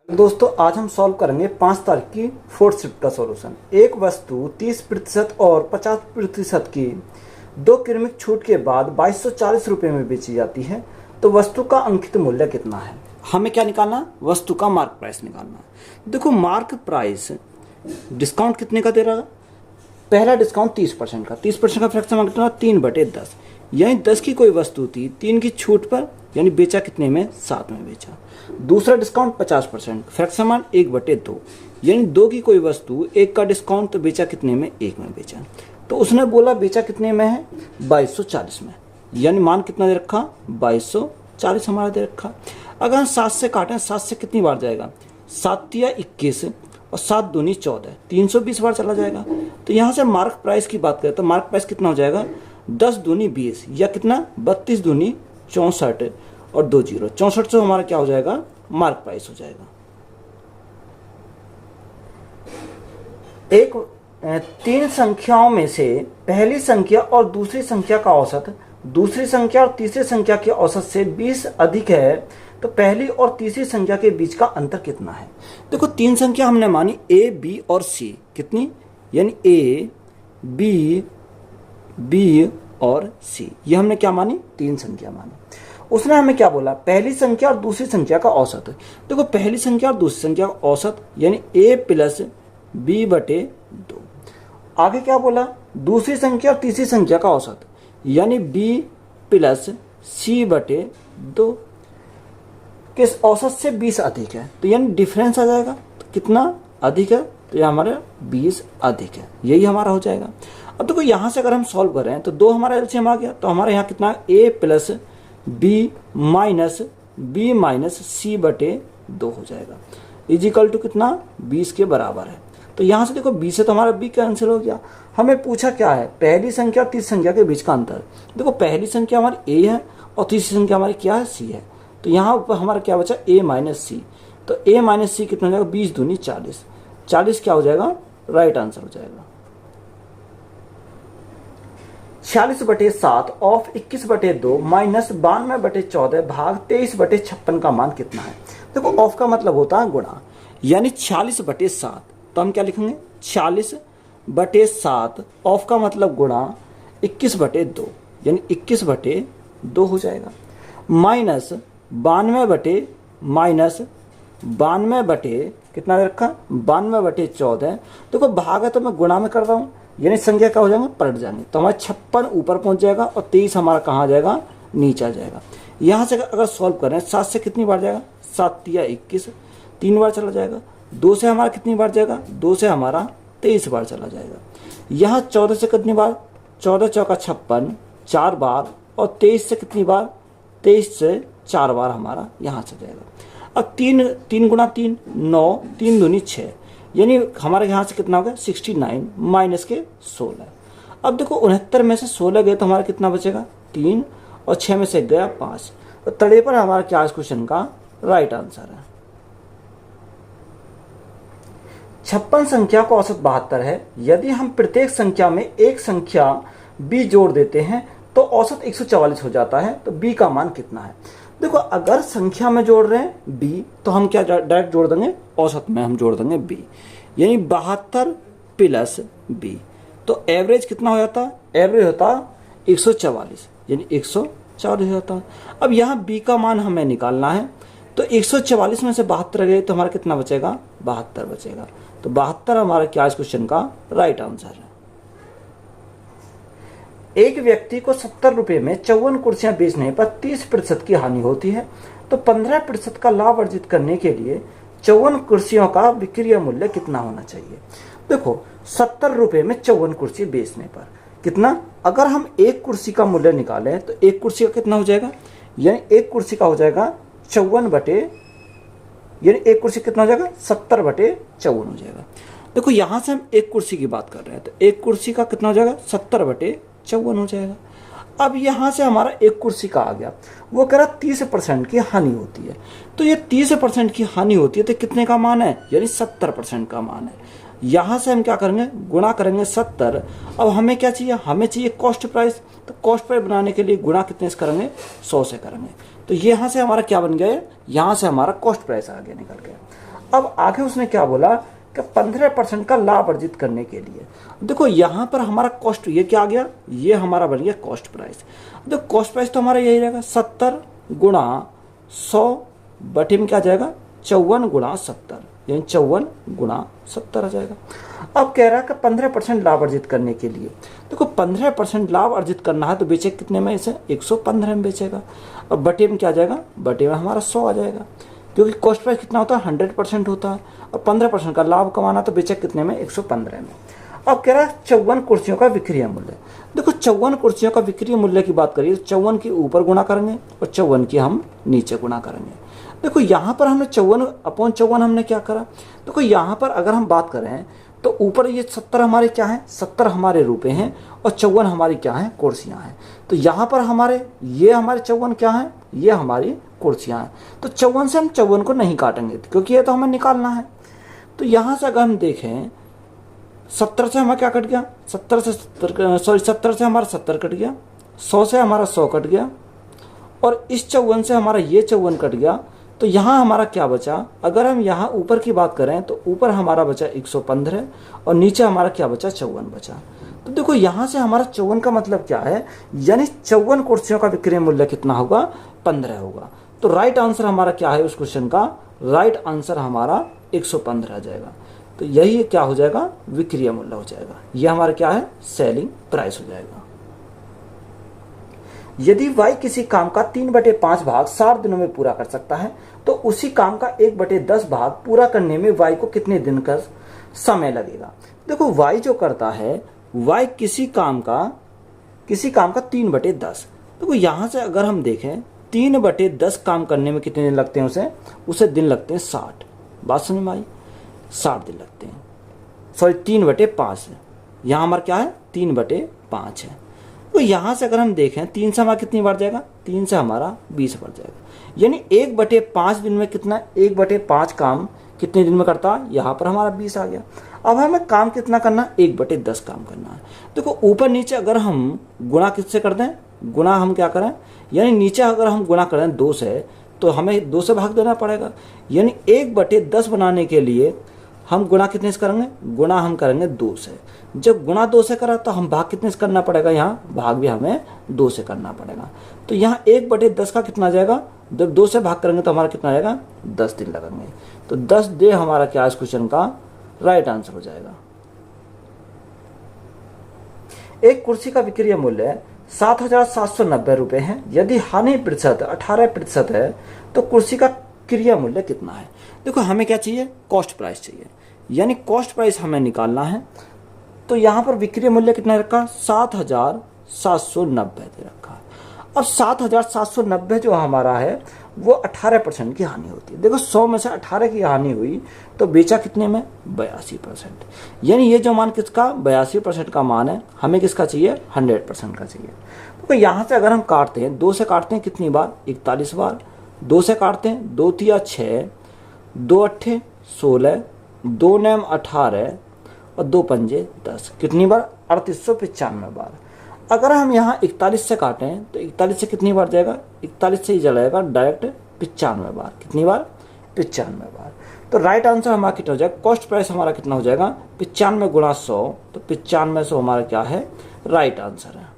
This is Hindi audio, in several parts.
दोस्तों आज हम सॉल्व करेंगे 5 तारीख की फोर्थ शिफ्ट का सॉल्यूशन। एक वस्तु 30% और 50% की 2 क्रमिक छूट के बाद 2240 रुपये में बेची जाती है, तो वस्तु का अंकित मूल्य कितना है। हमें क्या निकालना, वस्तु का मार्क प्राइस निकालना। देखो मार्क प्राइस डिस्काउंट कितने का दे रहा है। पहला डिस्काउंट 30% का, 30% का फ्रैक्शन कितना, 3/10, यानी 10 की कोई वस्तु थी, 3 की छूट पर यानी बेचा कितने में, 7 में बेचा। दूसरा डिस्काउंट 50%, फ्रैक्शन 1/2, यानी 2 की कोई वस्तु 1 का डिस्काउंट तो बेचा कितने में, 1 में बेचा। तो उसने बोला बेचा कितने में है, 2240 में, यानी मान कितना दे रखा, 2240 हमारा दे रखा। अगर हम 7 से काटें, 7 से कितनी बार जाएगा, 7 या 21 और 7 दूनी 14, 320 बार चला जाएगा। तो यहाँ से मार्क प्राइस की बात करें तो मार्क प्राइस कितना हो जाएगा, 10 दूनी 20 या कितना, 32 दूनी 64 और 2 जीरो, 64 से हमारा क्या हो जाएगा, मार्क प्राइस हो जाएगा। एक 3 संख्याओं में से पहली संख्या और दूसरी संख्या का औसत दूसरी संख्या और तीसरी संख्या के औसत से 20 अधिक है, तो पहली और तीसरी संख्या के बीच का अंतर कितना है। देखो 3 संख्या हमने मानी ए, बी और सी, कितनी, यानी ए, बी और सी, ये हमने क्या मानी, 3 संख्या मानी। उसने हमें क्या बोला, पहली संख्या और दूसरी संख्या का औसत। देखो पहली संख्या और दूसरी संख्या का औसत यानी a प्लस b/2। आगे क्या बोला, दूसरी संख्या और तीसरी संख्या का औसत यानी b प्लस c/2, किस औसत से 20 अधिक है, तो यानी डिफरेंस आ जाएगा, तो कितना अधिक है, तो यह हमारा 20 अधिक है, यही हमारा हो जाएगा। अब देखो यहाँ से अगर हम सॉल्व कर रहे हैं तो 2 हमारा एलसीएम आ गया, तो हमारे यहाँ कितना, a plus b minus c/2 हो जाएगा, इजिकल टू कितना, 20 के बराबर है। तो यहाँ से देखो 20 से तो हमारा b कैंसिल हो गया। हमें पूछा क्या है, पहली संख्या और तीसरी संख्या के बीच का अंतर। देखो पहली संख्या हमारी a है और तीसरी संख्या हमारी क्या है, c है, तो यहाँ ऊपर हमारा क्या बचा, a माइनस c, तो a माइनस c कितना हो जाएगा, 20 दूनी 40, 40 क्या हो जाएगा, राइट आंसर हो जाएगा। 46/7 ऑफ 21/2 माइनस 92/14 भाग 23/56 का मान कितना है। देखो ऑफ का मतलब होता है गुणा, यानी 46/7, तो हम क्या लिखेंगे, 46/7 ऑफ का मतलब गुणा 21/2, यानी 21/2 हो जाएगा, माइनस 92 कितना रखा, 92/14। देखो भाग है तो मैं गुणा में कर रहा हूँ, यानी संख्या क्या हो जाएंगे, पलट जाएंगे, तो हमारा 56 ऊपर पहुंच जाएगा और 23 हमारा कहाँ आ जाएगा, नीचे आ जाएगा। यहाँ से अगर सॉल्व करें 7 से कितनी बार जाएगा, 7 या 21, 3 बार चला जाएगा। 2 से हमारा कितनी बार जाएगा, 2 से हमारा 23 बार चला जाएगा। यहाँ 14 से कितनी बार, 14 चौका 56, 4 बार, और 23 से कितनी बार, 23 से 4 बार हमारा यहाँ से जाएगा। अब 3 गुणा 3 9, 3 दूनी 6, यानी हमारे यहाँ से कितना हो गया, 69 माइनस के 16। अब देखो 69 में से 16 गए तो हमारा कितना बचेगा, 3, और 6 में से गया 5, तो तड़े पर हमारा क्या इस क्वेश्चन का राइट आंसर है। 56 संख्या का औसत 72 है। यदि हम प्रत्येक संख्या में एक संख्या b जोड़ देते हैं तो औसत 144 हो जाता है, तो b का मान कितना है। देखो अगर संख्या में जोड़ रहे हैं b, तो हम क्या डायरेक्ट जोड़ देंगे, औसत में हम जोड़ देंगे b, यानी 72 प्लस b, तो एवरेज कितना हो जाता है, एवरेज होता 144, यानी 144 हो जाता है। अब यहाँ b का मान हमें निकालना है, तो 144 में से 72 गए तो हमारा कितना बचेगा, 72 बचेगा, तो 72 हमारा क्या इस क्वेश्चन का राइट आंसर है। एक व्यक्ति को 70 रुपये में 54 कुर्सियां बेचने पर 30% की हानि होती है, तो 15% का लाभ अर्जित करने के लिए 54 कुर्सियों का विक्रय मूल्य कितना होना चाहिए। देखो 70 रुपये में 54 कुर्सी बेचने पर कितना, अगर हम एक कुर्सी का मूल्य निकालें तो एक कुर्सी का कितना हो जाएगा, यानी एक कुर्सी का हो जाएगा 54 यानी एक कुर्सी कितना हो जाएगा, 70/54 हो जाएगा। देखो यहाँ से हम एक कुर्सी की बात कर रहे हैं, तो एक कुर्सी का कितना हो जाएगा, 70/54 हो जाएगा। अब यहाँ से हमारा एक कुर्सी का आ गया, वो कह रहा 30% की हानि होती है, तो ये 30% की हानि होती है तो कितने का मान है, यानी 70% का मान है। यहाँ से हम क्या करेंगे, गुणा करेंगे 70। अब हमें क्या चाहिए, हमें चाहिए कॉस्ट प्राइस, तो कॉस्ट प्राइस बनाने के लिए गुणा कितने से करेंगे, 100 से करेंगे। तो यहाँ से हमारा क्या बन गया, यहाँ से हमारा कॉस्ट प्राइस आ गया, निकल गया। अब आगे उसने क्या बोला कि 15% का लाभ अर्जित करने के लिए। देखो यहाँ पर हमारा कॉस्ट, ये क्या आ गया, ये हमारा बन गया कॉस्ट प्राइस। देखो कॉस्ट प्राइस तो हमारा यही रहेगा 70 गुणा 100 बटे में क्या जाएगा 54 गुणा 70, यानी 54 गुणा 70 आ जाएगा। अब कह रहा है कि 15% लाभ अर्जित करने के लिए, देखो 15% लाभ अर्जित करना है तो बेचे कितने में, इसे 115 में बेचेगा। अब बटे में क्या आ जाएगा, बटे में हमारा 100 आ जाएगा, क्योंकि कॉस्ट प्राइस कितना होता है 100% होता है, और 15% का लाभ कमाना तो बेचे कितने में 115 में। अब कह रहा है 54 कुर्सियों का विक्रय मूल्य। देखो 54 कुर्सियों का विक्रय मूल्य की बात करिए तो 54 की ऊपर गुणा करेंगे और 54 की हम नीचे गुणा करेंगे। देखो यहाँ पर हमने 54/54 हमने क्या करा, देखो यहाँ पर अगर हम बात करें तो ऊपर ये 70 हमारे क्या है, 70 हमारे रुपए हैं और 54 हमारी क्या है, कुर्सियाँ हैं। तो यहाँ पर हमारे ये हमारे 54 क्या है, ये हमारी कुर्सियाँ हैं। तो 54 से हम 54 को नहीं काटेंगे क्योंकि ये तो हमें निकालना है। तो यहाँ से अगर हम देखें 70 से हमारा क्या कट गया, 70 से हमारा 70 कट गया, 100 से हमारा 100 कट गया, और इस 54 से हमारा ये 54 कट गया। तो यहाँ हमारा क्या बचा, अगर हम यहाँ ऊपर की बात करें तो ऊपर हमारा बचा 115 और नीचे हमारा क्या बचा 54 बचा। तो देखो यहाँ से हमारा 54 का मतलब क्या है, यानी 54 कुर्सियों का विक्रय मूल्य कितना होगा, 15 होगा। तो राइट आंसर हमारा क्या है उस क्वेश्चन का, राइट आंसर हमारा 115 आ जाएगा। तो यही क्या हो जाएगा, विक्रय मूल्य हो जाएगा, यह हमारा क्या है, सेलिंग प्राइस हो जाएगा। यदि y किसी काम का 3/5 भाग 60 दिनों में पूरा कर सकता है तो उसी काम का 1/10 भाग पूरा करने में y को कितने दिन का समय लगेगा। देखो y जो करता है, y किसी काम का 3/10। देखो यहाँ से अगर हम देखें 3/10 काम करने में कितने दिन लगते हैं, उसे दिन लगते हैं 60। बात समझ में आई, 60 दिन लगते हैं, सॉरी 3/5 है, यहाँ हमारा क्या है 3/5 है। तो यहाँ से अगर हम देखें 3 से हमारा कितनी बार जाएगा, 3 से हमारा 20 बार जाएगा, यानी 1/5 दिन में कितना, 1/5 काम कितने दिन में करता है, यहाँ पर हमारा 20 आ गया। अब हमें काम कितना करना है, 1/10 काम करना है। देखो ऊपर नीचे अगर हम गुणा किससे कर दें, गुणा हम क्या करें, यानी नीचे अगर हम गुणा करें 2 से तो हमें 2 से भाग देना पड़ेगा, यानी 1/10 बनाने के लिए हम गुणा कितने से करेंगे, गुणा हम करेंगे 2 से। जब गुणा 2 से करा तो हम भाग कितने से करना पड़ेगा, यहाँ भाग भी हमें 2 से करना पड़ेगा। तो यहाँ 1/10 का कितना जाएगा, जब 2 से भाग करेंगे तो हमारा कितना जाएगा, 10 दिन लगेंगे। तो 10 डे हमारा क्या इस क्वेश्चन का राइट आंसर हो जाएगा। एक कुर्सी का विक्रय मूल्य 7,790 रुपये है। यदि हानि प्रतिशत 18% है तो कुर्सी का क्रय मूल्य कितना है। देखो हमें क्या चाहिए, कॉस्ट प्राइस चाहिए, यानी कॉस्ट प्राइस हमें निकालना है। तो यहाँ पर विक्रय मूल्य कितना रखा, 7,790 दे रखा है। अब 7,790 जो हमारा है वो 18% की हानि होती है। देखो 100 में से 18 की हानि हुई तो बेचा कितने में, 82%, यानी ये जो मान किसका 82% का मान है, हमें किसका चाहिए, 100% का चाहिए। तो यहाँ से अगर हम काटते हैं, 2 से काटते हैं कितनी बार, 41 बार, 2 से काटते हैं 2 तिया 6, 2 अट्ठे 16, 2 नैम 18 और 2 पंजे 10, कितनी बार, 3895 बार। अगर हम यहाँ 41 से काटें तो 41 से कितनी बार जाएगा, 41 से ही चलाएगा डायरेक्ट 95 बार, कितनी बार, 95 बार। तो राइट आंसर हमारा कितना हो जाएगा, कॉस्ट प्राइस हमारा कितना हो जाएगा, 95 गुणा 100, तो 9500 हमारा क्या है, राइट आंसर है।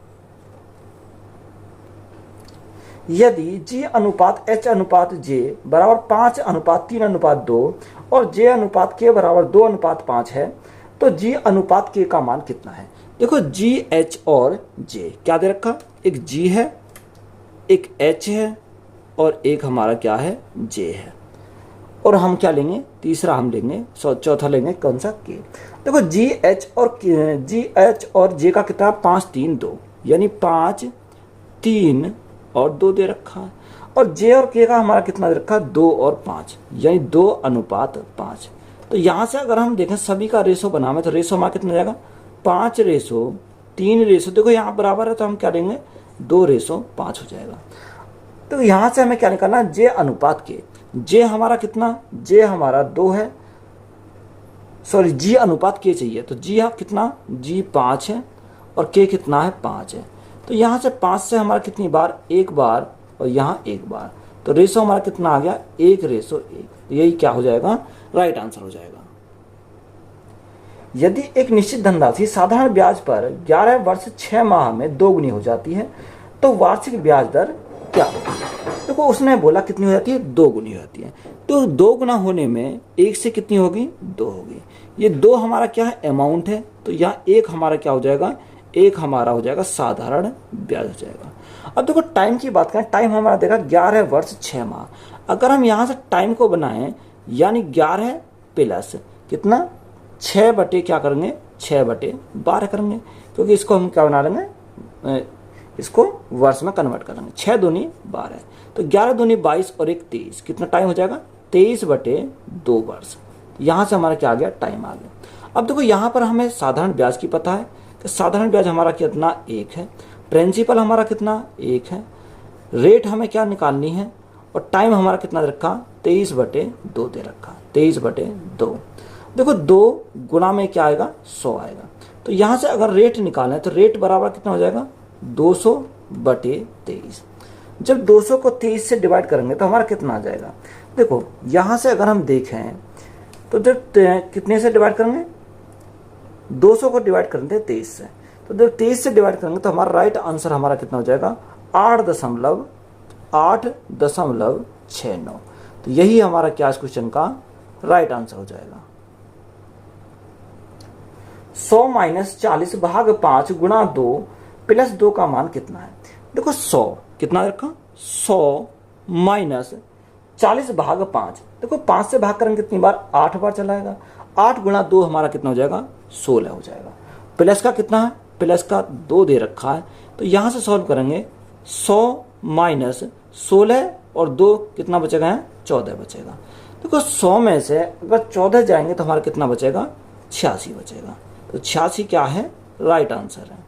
यदि G अनुपात H अनुपात J बराबर 5:3:2 और J अनुपात K बराबर 2:5 है तो G अनुपात K का मान कितना है। देखो G, H और J क्या दे रखा, एक G है, एक H है और एक हमारा क्या है, J है। और हम क्या लेंगे, तीसरा हम लेंगे, चौथा लेंगे कौन सा, K। देखो G, H और J का कितना, 5, 3, 2, यानी 5, 3 और 2 दे रखा है। और J और K का हमारा कितना दे रखा, 2 और 5, यानी 2:5। तो यहाँ से अगर हम देखें सभी का रेशो बनावे तो रेशो हमारा कितना जाएगा, 5:3, देखो यहाँ बराबर है तो हम क्या लेंगे, 2:5 हो जाएगा। तो यहाँ से हमें क्या निकालना है, J अनुपात K। J हमारा कितना, J हमारा 2 है, सॉरी G अनुपात K चाहिए, तो G कितना, G 5 है और K कितना है, 5 है। तो यहाँ से 5 से हमारा कितनी बार, 1 बार और यहाँ 1 बार, तो रेशो हमारा कितना आ गया, 1:1। तो यही क्या हो जाएगा, राइट आंसर हो जाएगा। यदि एक निश्चित धनराशि साधारण ब्याज पर 11 वर्ष 6 माह में दोगुनी हो जाती है तो वार्षिक ब्याज दर क्या होगी? देखो उसने बोला कितनी हो जाती है, 2 गुनी हो जाती है। तो 2 गुना होने में 1 से कितनी होगी, 2 होगी। ये 2 हमारा क्या है, अमाउंट है। तो यहाँ 1 हमारा क्या हो जाएगा, 1 हमारा हो जाएगा साधारण ब्याज हो जाएगा। अब देखो टाइम की बात करें, टाइम हमारा देखा 11 वर्ष 6 माह। अगर हम यहाँ से टाइम को बनाएं यानी 11 प्लस कितना 6 बटे क्या करेंगे, 6 बटे 12 करेंगे, क्योंकि इसको हम क्या बना लेंगे, इसको वर्ष में कन्वर्ट करेंगे। 6 दूनी 12, तो 11 दूनी 22 और 1 23, कितना टाइम हो जाएगा, 23 बटे 2 वर्ष। यहाँ से हमारा क्या आ गया, टाइम आ गया। अब देखो यहाँ पर हमें साधारण ब्याज की पता है कि साधारण ब्याज हमारा कितना 1 है, प्रिंसिपल हमारा कितना 1 है, रेट हमें क्या निकालनी है और टाइम हमारा कितना दे रखा, 23 बटे 2 दे रखा, 23 बटे 2। देखो 2 गुना में क्या आएगा, 100 आएगा। तो यहाँ से अगर रेट निकालें तो रेट बराबर कितना हो जाएगा, 200 बटे 23। जब 200 को 23 से डिवाइड करेंगे तो हमारा कितना आ जाएगा, देखो यहाँ से अगर हम देखें तो जब कितने से डिवाइड करेंगे, 200 को डिवाइड करेंगे 23 से, तो जब 23 से डिवाइड करेंगे तो हमारा राइट आंसर हमारा कितना हो जाएगा, 8.69। तो यही हमारा क्या इस क्वेश्चन का राइट आंसर हो जाएगा। 100 माइनस 40 भाग 5 गुणा 2 प्लस 2 का मान कितना है। देखो 100 कितना रखा, 100 माइनस 40 भाग 5, देखो 5 से भाग करेंगे कितनी बार, 8 बार चलाएगा। 8 गुणा 2 हमारा कितना हो जाएगा, 16 हो जाएगा। प्लस का कितना है, प्लस का 2 दे रखा है, तो यहाँ से सॉल्व करेंगे 100 माइनस 16 और 2 कितना बचेगा, 14 बचेगा। देखो 100 में से अगर 14 जाएंगे तो हमारा कितना बचेगा, 86 बचेगा। तो 86 क्या है, राइट आंसर है।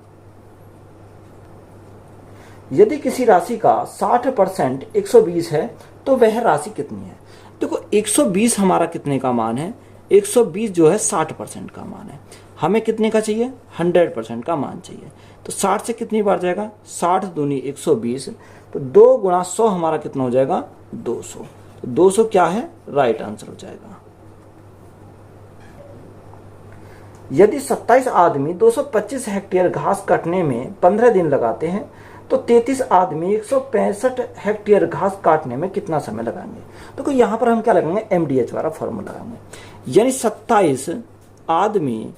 यदि किसी राशि का 60% 120 है तो वह राशि कितनी है। देखो 120 हमारा कितने का मान है, 120 जो है 60% का मान है। हमें कितने का चाहिए, 100% का मान चाहिए। तो 60 से कितनी बार जाएगा, 60 दूनी 120, तो 2 गुणा 100 हमारा कितना हो जाएगा, 200। तो 200 क्या है, राइट आंसर हो जाएगा। यदि 27 आदमी 225 हेक्टेयर घास काटने में 15 दिन लगाते हैं तो 33 आदमी 165 हेक्टेयर घास काटने में कितना समय लगाएंगे। तो यहाँ पर हम क्या लगाएंगे, MDH वाला फॉर्मूला लगाएंगे। यानी 27 आदमी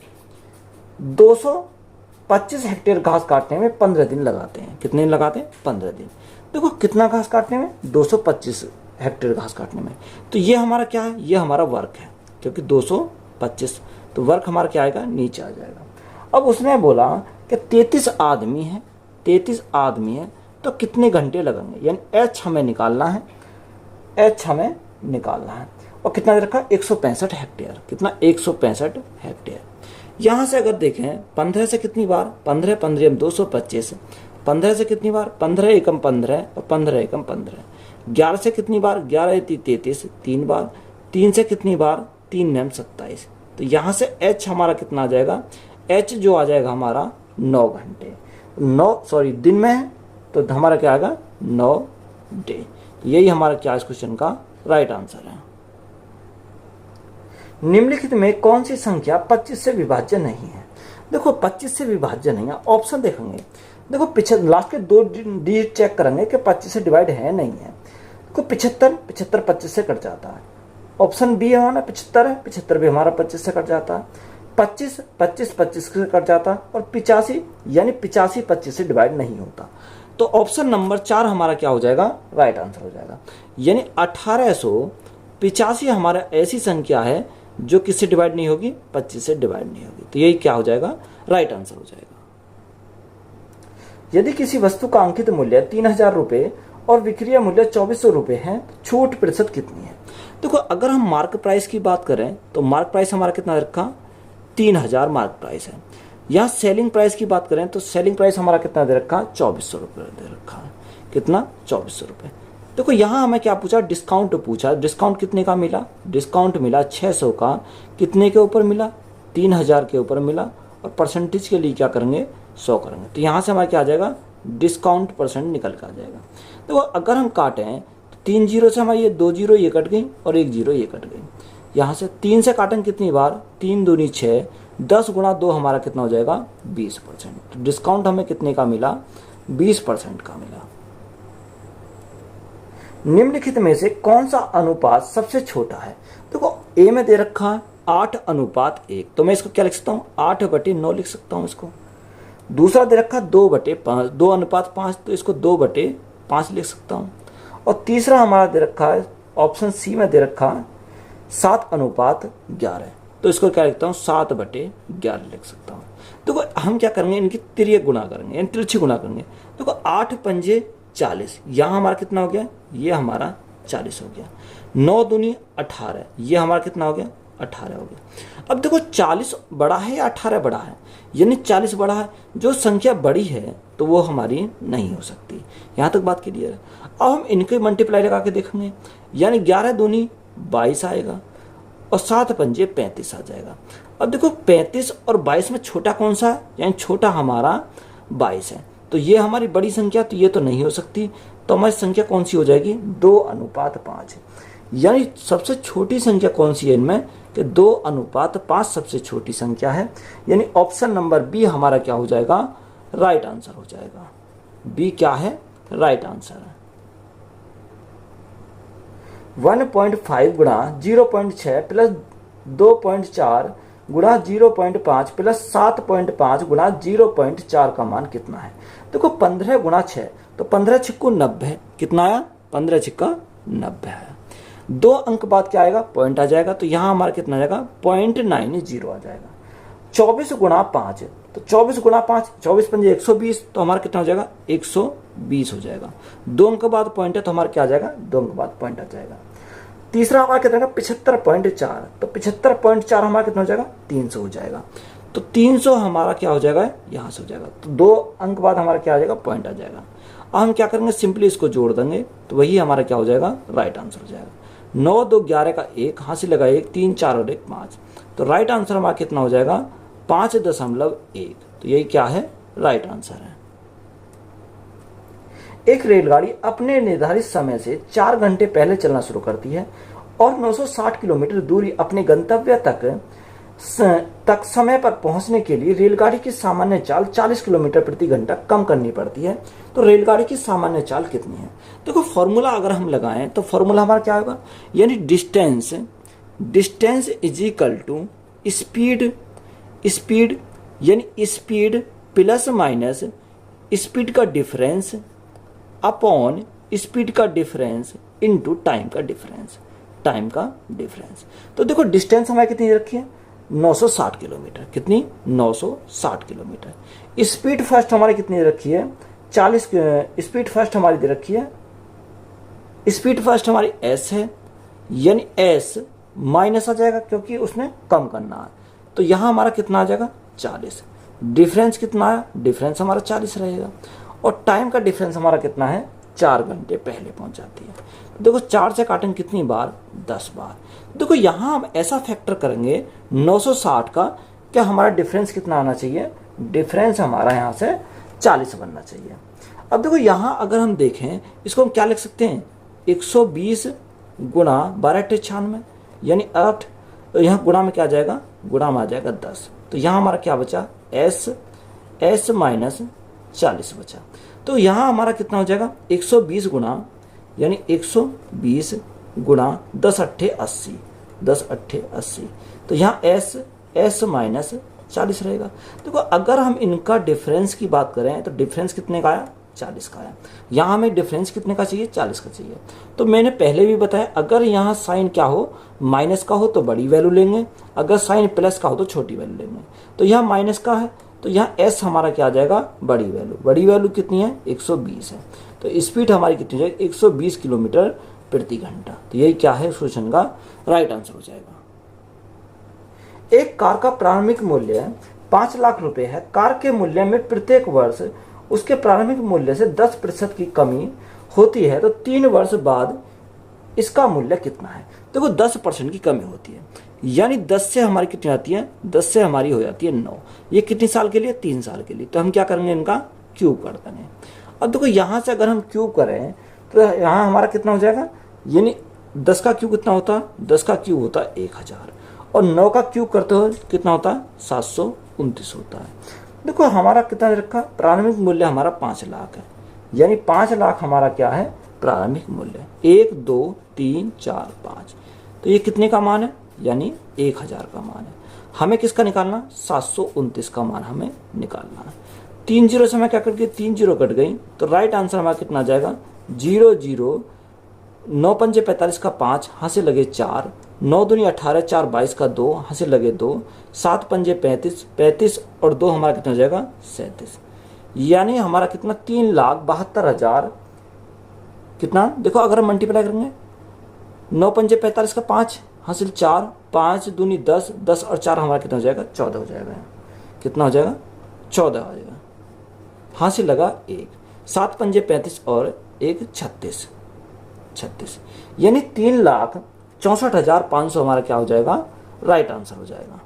225 हेक्टेयर घास काटने में 15 दिन लगाते हैं। कितने दिन लगाते हैं, 15 दिन। देखो कितना घास काटने में, 225 हेक्टेयर घास काटने में। तो ये हमारा क्या है, ये हमारा वर्क है, क्योंकि 225, तो वर्क हमारा क्या आएगा, नीचे आ जाएगा। अब उसने बोला कि 33 आदमी है, 33 आदमी है तो कितने घंटे लगेंगे, यानी H हमें निकालना है, H हमें निकालना है। और कितना दे रखा, 165 हेक्टेयर, कितना 165 हेक्टेयर। यहाँ से अगर देखें 15 से कितनी बार, 15 15 225, 15 से कितनी बार, 15 एकम 15 और 15 एकम 15। 11 से कितनी बार, 11 33, 3 बार। 3 से कितनी बार, 3 9 27। तो यहाँ से H हमारा कितना आ जाएगा, H जो आ जाएगा हमारा 9 घंटे, 9 दिन में है तो हमारा क्या आएगा, 9 डे। यही हमारा क्या इस क्वेश्चन का राइट आंसर है। निम्नलिखित में कौन सी संख्या 25 से विभाज्य नहीं है। देखो 25 से विभाज्य नहीं है, ऑप्शन देखेंगे। देखो पिछले लास्ट के 2 डिजिट चेक करेंगे कि 25 से डिवाइड है नहीं है। देखो 75 25 से कट जाता है। ऑप्शन बी हमारा 75 है, 75 भी हमारा 25 से कट जाता है। 25 25 से कट जाता है। और 85 यानी 85 25 से डिवाइड नहीं होता। तो ऑप्शन नंबर 4 हमारा क्या हो जाएगा, राइट आंसर हो जाएगा। यानी 1885 हमारा ऐसी संख्या है जो किससे डिवाइड नहीं होगी, 25 से डिवाइड नहीं होगी। तो यही क्या हो जाएगा, राइट आंसर हो जाएगा। यदि किसी वस्तु का अंकित मूल्य 3000 रुपये और विक्रय मूल्य 2400 रुपये है तो छूट प्रतिशत कितनी है। देखो अगर हम मार्क प्राइस की बात करें तो मार्क प्राइस हमारा कितना रखा, 3000 मार्क प्राइस है। यहाँ सेलिंग प्राइस की बात करें तो सेलिंग प्राइस हमारा कितना दे रखा, 2400 रुपये दे रखा है। कितना, 2400 रुपये। देखो यहाँ हमें क्या पूछा, डिस्काउंट पूछा। डिस्काउंट कितने का मिला, डिस्काउंट मिला 600 का। कितने के ऊपर मिला, 3000 के ऊपर मिला। और परसेंटेज के लिए क्या करेंगे, 100 करेंगे। तो यहाँ से हमारा क्या आ जाएगा, डिस्काउंट परसेंट निकल कर आ जाएगा। देखो अगर हम काटें तो 3 जीरो से हमारी ये 2 जीरो ये कट गई और 1 जीरो ये कट गई। यहाँ से 3 से काटेंगे कितनी बार, 3 दूनी 6, 10 गुणा 2 हमारा कितना हो जाएगा 20%। तो डिस्काउंट हमें कितने का मिला, 20% का मिला। निम्नलिखित में से कौन सा अनुपात सबसे छोटा है? देखो ए में दे रखा है 8:1, तो मैं इसको क्या लिख सकता हूँ 8/9 लिख सकता हूँ इसको। दूसरा दे रखा 2/5, 2:5, तो इसको 2/5 लिख सकता हूँ। और तीसरा हमारा दे रखा है ऑप्शन सी में दे रखा है 7:11, तो इसको क्या लिखता हूँ 7/11 लिख सकता हूँ। देखो हम क्या करेंगे, इनकी तिर्यक गुणा करेंगे यानी तिरछी गुणा करेंगे। देखो 8 पंजे 40, यहाँ हमारा कितना हो गया, ये हमारा 40 हो गया। 9 दूनी 18, ये हमारा कितना हो गया 18 हो गया। अब देखो 40 बड़ा है या 18 बड़ा है, यानी 40 बड़ा है। जो संख्या बड़ी है तो वो हमारी नहीं हो सकती। यहाँ तक बात क्लियर है। अब हम इनके मल्टीप्लाई लगा के देखेंगे, यानी 11 दूनी 22 आएगा और 7 पंजे 35 आ जाएगा। अब देखो 35 और 22 में छोटा कौन सा है, यानी छोटा हमारा 22 है। तो ये हमारी बड़ी संख्या, तो ये तो नहीं हो सकती। तो हमारी संख्या कौन सी हो जाएगी 2:5। यानी सबसे छोटी संख्या कौन सी है इनमें, कि 2:5 सबसे छोटी संख्या है। यानी ऑप्शन नंबर बी हमारा क्या हो जाएगा, राइट आंसर हो जाएगा। बी क्या है, राइट आंसर है। 1.5 गुणा 0.6 प्लस 2.4 गुणा 0.5 प्लस 7.5 गुणा 0.4 का मान कितना है? देखो 15 गुणा 6, तो 15 छिक्कू 90, कितना आया 15 छिक्का 90 है। 2 अंक बाद क्या आएगा, पॉइंट आ जाएगा, तो यहाँ हमारा कितना आ जाएगा 0.90 आ जाएगा। 24 गुणा 5, तो 24 गुणा 5, 24 पंजे 120, तो हमारा कितना हो जाएगा 120 हो जाएगा। 2 अंक बाद पॉइंट है, तो हमारा क्या आ जाएगा 2 अंक बाद पॉइंट आ जाएगा। तीसरा हमारा कितना 75.4, तो 75.4 हमारा कितना हो जाएगा 300 हो जाएगा। तो 300 हमारा क्या हो जाएगा, यहाँ से हो जाएगा। तो 2 अंक बाद हमारा क्या आ जाएगा, पॉइंट आ जाएगा। अब हम क्या करेंगे, सिंपली इसको जोड़ देंगे, तो वही हमारा क्या हो जाएगा, राइट आंसर हो जाएगा। 9 2 11 का 1, हाथ से लगा 1, 3 4 और 1 5, तो राइट आंसर हमारा कितना हो जाएगा 5.1। तो यही क्या है, राइट आंसर है। एक रेलगाड़ी अपने निर्धारित समय से 4 घंटे पहले चलना शुरू करती है और 960 किलोमीटर दूरी अपने गंतव्य तक समय पर पहुंचने के लिए रेलगाड़ी की सामान्य चाल 40 किलोमीटर प्रति घंटा कम करनी पड़ती है। तो रेलगाड़ी की सामान्य चाल कितनी है? देखो फॉर्मूला अगर हम लगाएं तो फॉर्मूला हमारा क्या होगा, यानी distance is equal to speed यानी स्पीड प्लस माइनस स्पीड का डिफरेंस अपॉन स्पीड का डिफरेंस इनटू टाइम का डिफरेंस। तो देखो डिस्टेंस हमारी कितनी रखी है 960 किलोमीटर, कितनी 960 किलोमीटर। स्पीड फर्स्ट हमारी कितनी रखी है 40, स्पीड फर्स्ट हमारी दे रखी है, स्पीड फर्स्ट हमारी s है, यानी s माइनस आ जाएगा क्योंकि उसने कम करना है, तो यहां हमारा कितना आ जाएगा 40। डिफरेंस कितना है, डिफरेंस हमारा 40 रहेगा। और टाइम का डिफरेंस हमारा कितना है 4 घंटे पहले पहुंच जाती है। तो देखो 4 से काटेंगे कितनी बार 10 बार। देखो यहां हम ऐसा फैक्टर करेंगे 960 का, क्या हमारा डिफरेंस कितना आना चाहिए, डिफरेंस हमारा यहां से 40 बनना चाहिए। अब देखो यहां अगर हम देखें इसको हम क्या लिख सकते हैं 120 गुणा 12 × 96 यानी 8, तो यहाँ गुणा में क्या आ जाएगा, गुणा में आ जाएगा 10। तो यहाँ हमारा क्या बचा s माइनस 40 बचा। तो यहाँ हमारा कितना हो जाएगा 120 गुणा यानी 120 गुणा 10 8 80, 10 8 80, तो यहाँ s माइनस 40 रहेगा। देखो अगर हम इनका डिफरेंस की बात करें तो डिफरेंस कितने का आया 40 का आया। यहाँ हमें डिफरेंस कितने का चाहिए 40 का चाहिए। तो मैंने पहले भी बताया अगर यहाँ साइन क्या हो माइनस का हो तो बड़ी वैल्यू लेंगे, अगर साइन प्लस का हो तो छोटी वैल्यू लेंगे। तो यहाँ माइनस का है तो यहाँ s हमारा क्या आ जाएगा बड़ी वैल्यू कितनी है 120 है। तो स्पीड हमारी कितनी हो जाएगी 120 किलोमीटर प्रति घंटा। तो यही क्या है क्वेश्चन का राइट आंसर हो जाएगा। एक कार का प्रारंभिक मूल्य 5 लाख रुपए है। कार के मूल्य में प्रत्येक वर्ष उसके प्रारंभिक मूल्य से 10% की कमी होती है, तो 3 वर्ष बाद इसका मूल्य कितना है। देखो 10% की कमी होती है, यानी 10 से हमारी कितनी आती है 10 से हमारी हो जाती है 9। ये कितने साल के लिए 3 साल के लिए। तो हम क्या करेंगे इनका क्यूब कर देंगे। अब देखो यहाँ से अगर हम क्यूब करें तो यहाँ हमारा कितना हो जाएगा, यानी 10 का क्यूब कितना होता है, 10 का क्यूब होता है 1000, और 9 का क्यूब करते हो कितना होता है, 729 होता है। देखो हमारा कितना रखा, प्रारंभिक मूल्य हमारा 5 लाख है, यानी 5 लाख हमारा क्या है, प्रारंभिक मूल्य। 1 2 3 4 5, तो ये कितने का मान है, यानी 1000 का मान है। हमें किसका निकालना, 729 का मान हमें निकालना है। 3 जीरो से हमें क्या कट गई, 3 जीरो कट गई, तो राइट आंसर हमारा कितना आ जाएगा, 0 0, 9 पंजे 45 का 5, हंसे लगे 4, 9 दूनी 18, 4 22 का 2, हंसे लगे 2, 7 पंजे 35, 35 और 2 हमारा कितना हो जाएगा, 37, यानी हमारा कितना, 3,72,000। कितना देखो, अगर हम मल्टीप्लाई करेंगे, 9 पंजे 45 का 5, हासिल 4, 5 दूनी 10, 10 और 4 हमारा कितना हो जाएगा, 14 हो जाएगा। कितना हो जाएगा, 14 हो जाएगा। हासिल लगा 1, 7 पंजे 35 और 1 36, यानी 3,64,500 हमारा क्या हो जाएगा, राइट आंसर हो जाएगा।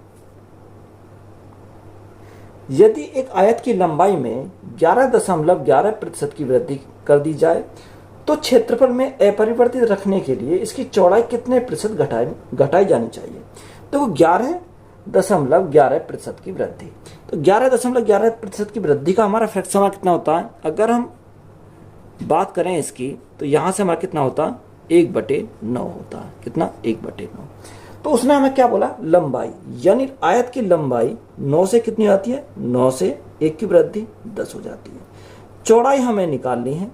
यदि एक आयत की लंबाई में 11.11% की वृद्धि कर दी जाए तो क्षेत्रफल में अपरिवर्तित रखने के लिए इसकी चौड़ाई कितने प्रतिशत घटाई जानी चाहिए। तो 11.11% की वृद्धि, तो 11.11% की वृद्धि का हमारा फ्रैक्शन हमारा कितना होता है, अगर हम बात करें इसकी, तो यहाँ से हमारा कितना होता है, 1/9 होता है। कितना, 1/9। तो उसने हमें क्या बोला, लंबाई, यानी आयत की लंबाई 9 से कितनी आती है, 9 से 1 की वृद्धि 10 हो जाती है। चौड़ाई हमें निकालनी है,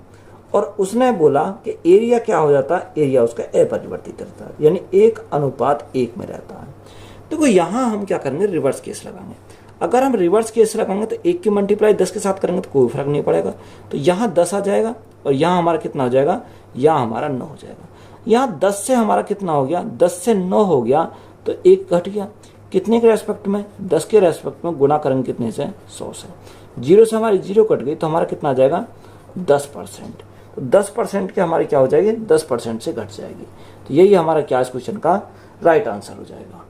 और उसने बोला कि एरिया क्या हो जाता है, एरिया उसका अपरिवर्तित रहता है, यानी 1:1 में रहता है। देखो यहाँ हम क्या करेंगे, रिवर्स केस लगाएंगे। अगर हम रिवर्स केस लगाएंगे तो 1 की मल्टीप्लाई 10 के साथ करेंगे तो कोई फर्क नहीं पड़ेगा, तो यहाँ 10 आ जाएगा, और यहाँ हमारा कितना हो जाएगा, यहाँ हमारा 9 हो जाएगा। यहाँ 10 से हमारा कितना हो गया, 10 से 9 हो गया, तो 1 घट गया। कितने के रेस्पेक्ट में, 10 के रेस्पेक्ट में, गुना करेंगे कितने से, 100 से। 0 से हमारी 0 कट गई, तो हमारा कितना आ जाएगा, 10%। तो 10% के हमारी क्या हो जाएगी, 10% से घट जाएगी। तो यही हमारा क्या इस क्वेश्चन का राइट आंसर हो जाएगा।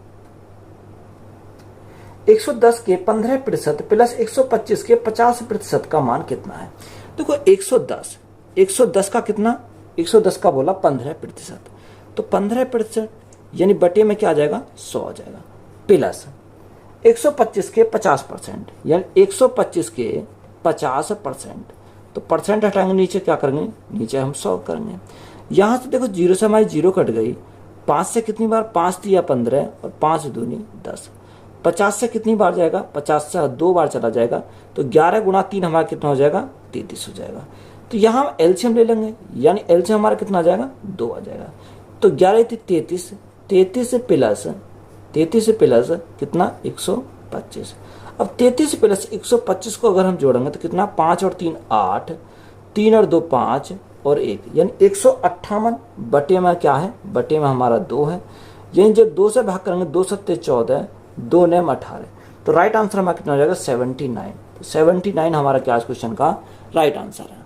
110 के 15% प्लस 125 के 50% का मान कितना है। देखो 110 का कितना, 110 का बोला 15%, तो 15% यानी बटे में क्या आ जाएगा, 100 आ जाएगा, प्लस 125 के 50%, यानी 125 के 50%, तो परसेंट हटाएंगे, नीचे क्या करेंगे, नीचे हम 100 करेंगे। यहाँ से देखो 0 से हमारी 0 कट गई, 5 से कितनी बार, 5 दिया 15 और 5 दूनी 10। 50 से कितनी बार जाएगा, 50 से 2 बार चला जाएगा, तो 11 गुना 3 हमारा कितना हो जाएगा, 33 हो जाएगा। तो यहाँ हम एलसीएम ले लेंगे, यानी एलसीएम हमारा कितना आ जाएगा, 2 आ जाएगा। तो 11 थी 33, 33 प्लस कितना, 125। अब 33 प्लस 125 को अगर हम जोड़ेंगे तो कितना, 5 और 3 8, 3 और 2 5 और 1, यानी 158 बटे में क्या है, बटे में हमारा 2 है, यानी जब 2 से भाग करेंगे 2 सत्ते 14, 2 9 18, तो राइट आंसर हमारा कितना हो जाएगा, 79। तो 79 हमारा क्या इस क्वेश्चन का राइट आंसर है।